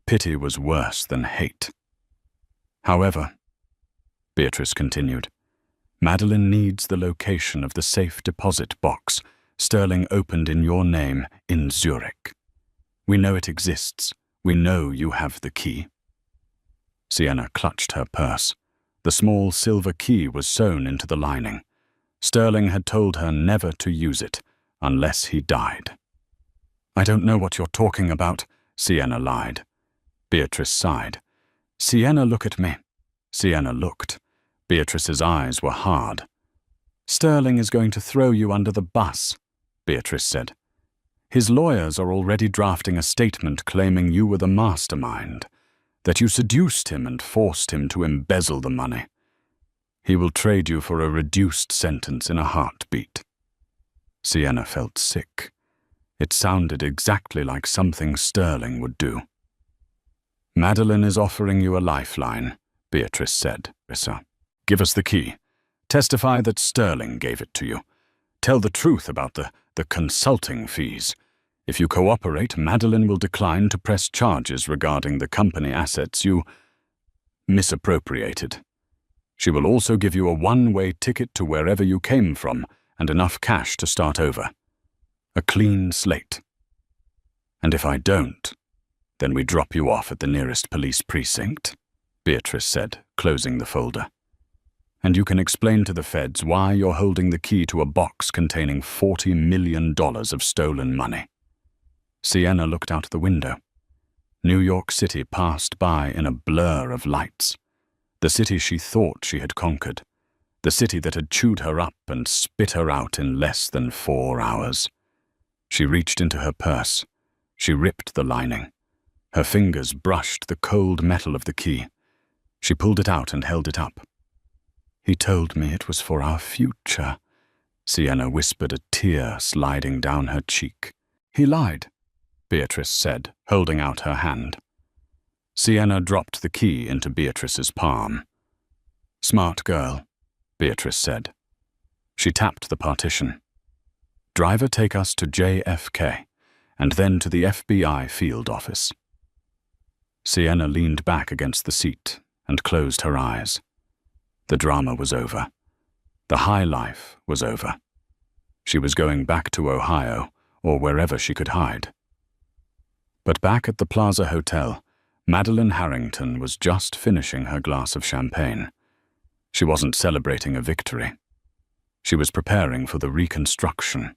Pity was worse than hate. However, Beatrice continued, Madeline needs the location of the safe deposit box Sterling opened in your name in Zurich. We know it exists. We know you have the key. Sienna clutched her purse. The small silver key was sewn into the lining. Sterling had told her never to use it unless he died. I don't know what you're talking about, Sienna lied. Beatrice sighed. Sienna, look at me. Sienna looked. Beatrice's eyes were hard. Sterling is going to throw you under the bus, Beatrice said. His lawyers are already drafting a statement claiming you were the mastermind, that you seduced him and forced him to embezzle the money. He will trade you for a reduced sentence in a heartbeat. Sienna felt sick. It sounded exactly like something Sterling would do. Madeline is offering you a lifeline, Beatrice said. Give us the key. Testify that Sterling gave it to you. Tell the truth about the consulting fees. If you cooperate, Madeline will decline to press charges regarding the company assets you misappropriated. She will also give you a one-way ticket to wherever you came from and enough cash to start over. A clean slate. And if I don't, then we drop you off at the nearest police precinct, Beatrice said, closing the folder. And you can explain to the feds why you're holding the key to a box containing $40 million of stolen money. Sienna looked out the window. New York City passed by in a blur of lights. The city she thought she had conquered. The city that had chewed her up and spit her out in less than 4 hours. She reached into her purse. She ripped the lining. Her fingers brushed the cold metal of the key. She pulled it out and held it up. He told me it was for our future. Sienna whispered, a tear sliding down her cheek. He lied, Beatrice said, holding out her hand. Sienna dropped the key into Beatrice's palm. Smart girl, Beatrice said. She tapped the partition. Driver, take us to JFK, and then to the FBI field office. Sienna leaned back against the seat and closed her eyes. The drama was over. The high life was over. She was going back to Ohio, or wherever she could hide. But back at the Plaza Hotel, Madeline Harrington was just finishing her glass of champagne. She wasn't celebrating a victory. She was preparing for the reconstruction.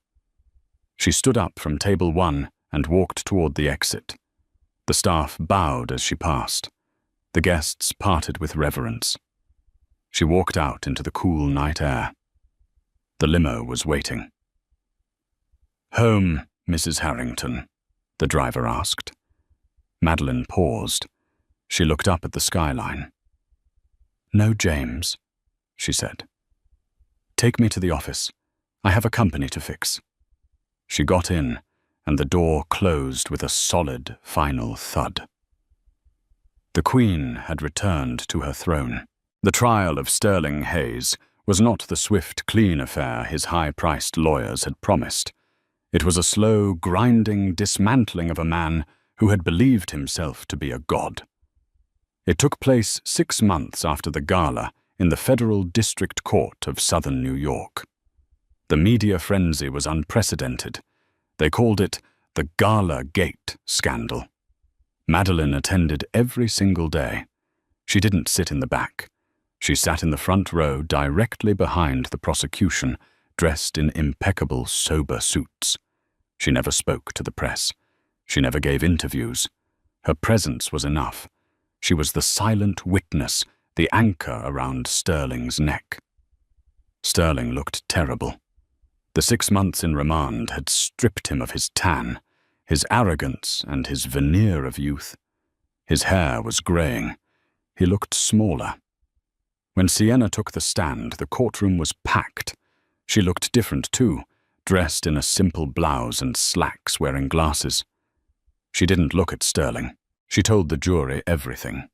She stood up from table 1 and walked toward the exit. The staff bowed as she passed. The guests parted with reverence. She walked out into the cool night air. The limo was waiting. Home, Mrs. Harrington, the driver asked. Madeline paused. She looked up at the skyline. No, James, she said. Take me to the office. I have a company to fix. She got in, and the door closed with a solid, final thud. The Queen had returned to her throne. The trial of Sterling Hayes was not the swift, clean affair his high-priced lawyers had promised. It was a slow, grinding dismantling of a man who had believed himself to be a god. It took place 6 months after the gala in the Federal District Court of Southern New York. The media frenzy was unprecedented. They called it the Gala Gate scandal. Madeleine attended every single day. She didn't sit in the back. She sat in the front row directly behind the prosecution, dressed in impeccable, sober suits. She never spoke to the press. She never gave interviews. Her presence was enough. She was the silent witness, the anchor around Sterling's neck. Sterling looked terrible. The 6 months in remand had stripped him of his tan, his arrogance, and his veneer of youth. His hair was graying. He looked smaller. When Sienna took the stand, the courtroom was packed. She looked different too, dressed in a simple blouse and slacks, wearing glasses. She didn't look at Sterling. She told the jury everything.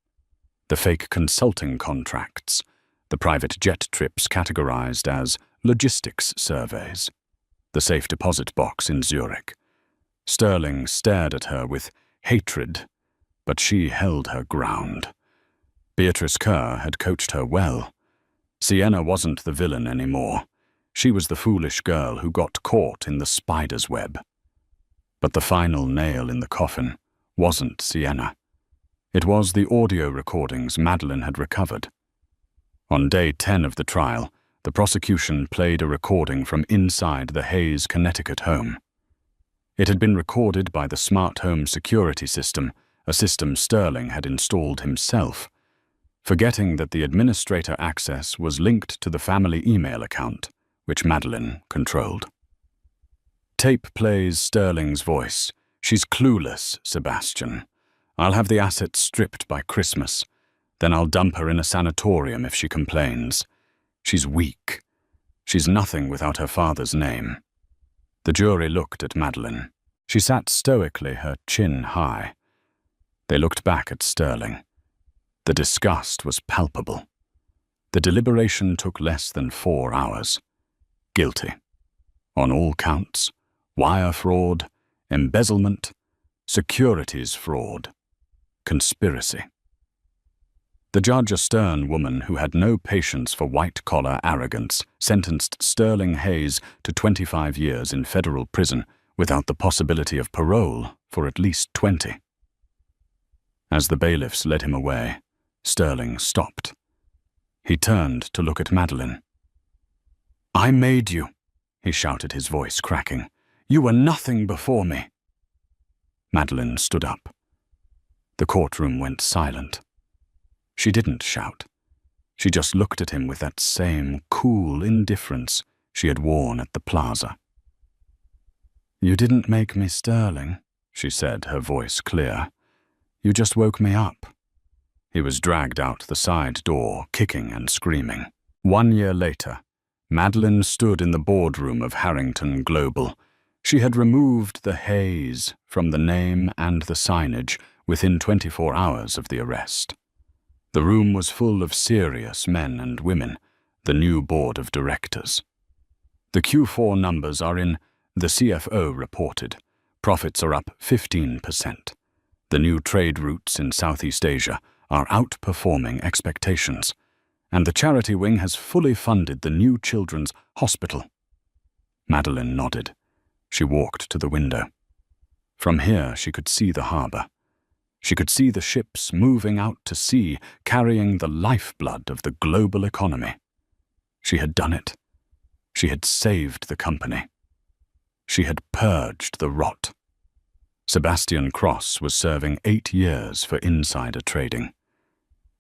The fake consulting contracts, the private jet trips categorized as logistics surveys, the safe deposit box in Zurich. Sterling stared at her with hatred, but she held her ground. Beatrice Kerr had coached her well. Sienna wasn't the villain anymore. She was the foolish girl who got caught in the spider's web. But the final nail in the coffin wasn't Sienna. It was the audio recordings Madeleine had recovered. On day 10 of the trial, the prosecution played a recording from inside the Hayes, Connecticut home. It had been recorded by the smart home security system, a system Sterling had installed himself, forgetting that the administrator access was linked to the family email account, which Madeleine controlled. Tape plays Sterling's voice. "She's clueless, Sebastian. I'll have the assets stripped by Christmas. Then I'll dump her in a sanatorium if she complains. She's weak. She's nothing without her father's name." The jury looked at Madeleine. She sat stoically, her chin high. They looked back at Sterling. The disgust was palpable. The deliberation took less than 4 hours. Guilty. On all counts: wire fraud, embezzlement, securities fraud, conspiracy. The judge, a stern woman who had no patience for white-collar arrogance, sentenced Sterling Hayes to 25 years in federal prison without the possibility of parole for at least 20. As the bailiffs led him away, Sterling stopped. He turned to look at Madeleine. "I made you," he shouted, his voice cracking. "You were nothing before me." Madeleine stood up. The courtroom went silent. She didn't shout. She just looked at him with that same cool indifference she had worn at the plaza. "You didn't make me Sterling," she said, her voice clear. "You just woke me up." He was dragged out the side door, kicking and screaming. 1 year later, Madeleine stood in the boardroom of Harrington Global. She had removed the Hayes from the name and the signage within 24 hours of the arrest. The room was full of serious men and women, the new board of directors. The Q4 numbers are in, the CFO reported. Profits are up 15%. The new trade routes in Southeast Asia are outperforming expectations, and the charity wing has fully funded the new children's hospital. Madeleine nodded. She walked to the window. From here she could see the harbor. She could see the ships moving out to sea, carrying the lifeblood of the global economy. She had done it. She had saved the company. She had purged the rot. Sebastian Cross was serving 8 years for insider trading.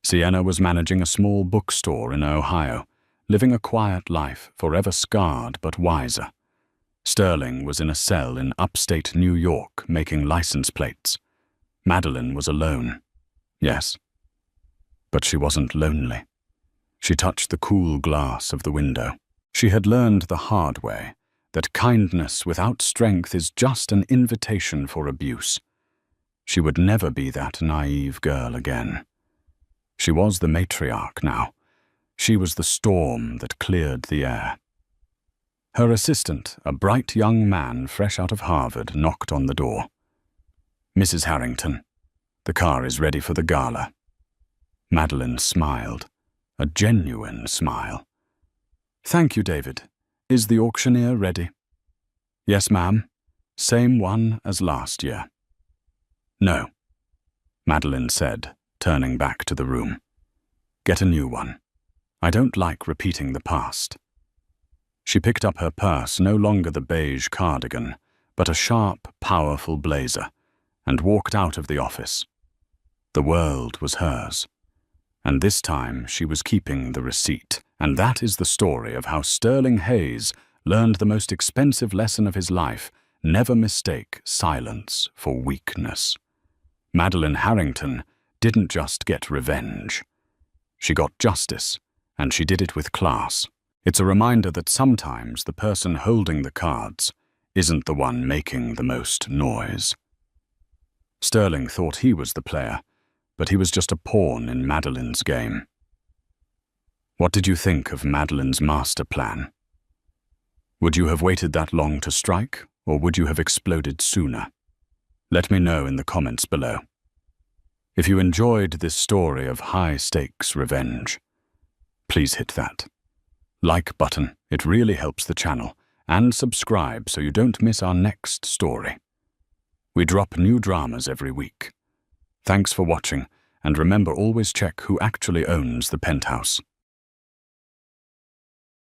Sienna was managing a small bookstore in Ohio, living a quiet life, forever scarred but wiser. Sterling was in a cell in upstate New York making license plates. Madeleine was alone. Yes. But she wasn't lonely. She touched the cool glass of the window. She had learned the hard way that kindness without strength is just an invitation for abuse. She would never be that naive girl again. She was the matriarch now. She was the storm that cleared the air. Her assistant, a bright young man fresh out of Harvard, knocked on the door. "Mrs. Harrington, the car is ready for the gala." Madeline smiled, a genuine smile. "Thank you, David. Is the auctioneer ready?" "Yes, ma'am. Same one as last year." "No," Madeline said, turning back to the room. "Get a new one. I don't like repeating the past." She picked up her purse, no longer the beige cardigan, but a sharp, powerful blazer, and walked out of the office. The world was hers. And this time she was keeping the receipt. And that is the story of how Sterling Hayes learned the most expensive lesson of his life: never mistake silence for weakness. Madeline Harrington didn't just get revenge. She got justice, and she did it with class. It's a reminder that sometimes the person holding the cards isn't the one making the most noise. Sterling thought he was the player, but he was just a pawn in Madeline's game. What did you think of Madeline's master plan? Would you have waited that long to strike, or would you have exploded sooner? Let me know in the comments below. If you enjoyed this story of high-stakes revenge, please hit that like button. It really helps the channel, and subscribe so you don't miss our next story. We drop new dramas every week. Thanks for watching, and remember, always check who actually owns the penthouse.